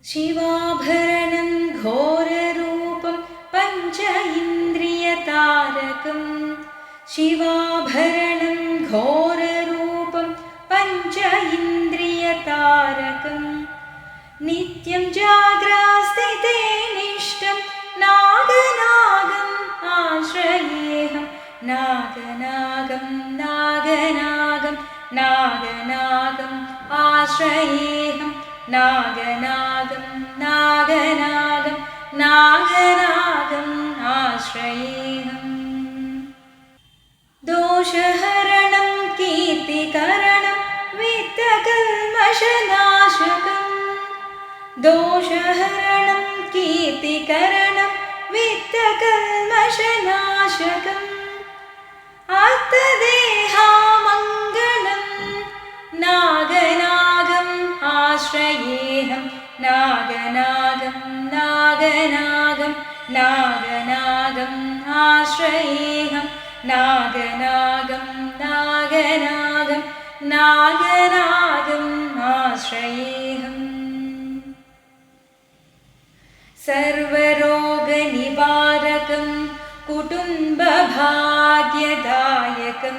शिवाभरणं घोररूपं पञ्च इन्द्रियतारकं शिवाभरणं घोररूपं पञ्च इन्द्रियतारकं नित्यं जाग्रस्थिते निष्ठं नागनागम् आश्रयेऽहं नागनागं नागनागं नागनागम् आश्रयेऽहं नागनागं नागनागं नागनागम् आश्रयेऽहम् दोषहरणं कीर्तिकरणं वित्तकल्मषनाशकं दोषहरणं कीर्तिकरणं वित्तकल्मषनाशकम् आत्तदेहामङ्गलं नागनागम् आश्रयेऽहं नागनागं नागनागं नागनागम् आश्रयेऽहं नागनागं नागनागं नागनागम् आश्रयेऽहम् सर्वरोगनिवारकं कुटुम्बभाग्यदायकं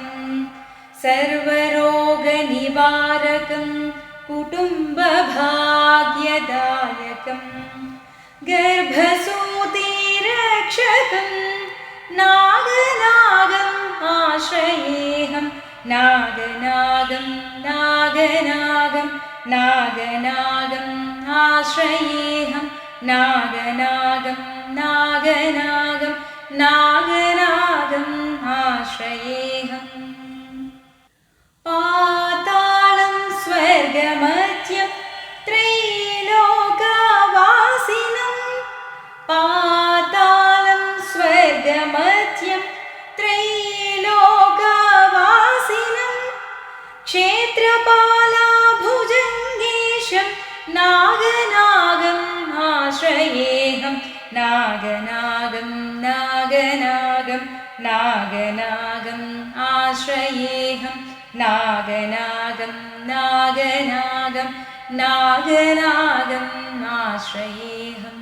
सर्वरोगनिवारकं कुटुम्बभाग्यदायकं गर्भसूतिरक्षकं नागनागम् आश्रयेऽहं नागनागं नागनागं नागनागम् आश्रयेऽहं नागनागं नागनागं नागनागम् आश्रयेऽहम् पातालं स्वर्गमध्यं त्रैलोकवासिनं पातालं स्वर्गमध्यं त्रैलोकवासिनं क्षेत्रपालाभुजङ्गेशं नागनागम् आश्रयेऽहं नागनागं नागनागं नागनागम् आश्रयेऽहं नागनागं नागनागं नागनागम् आश्रयेऽहम्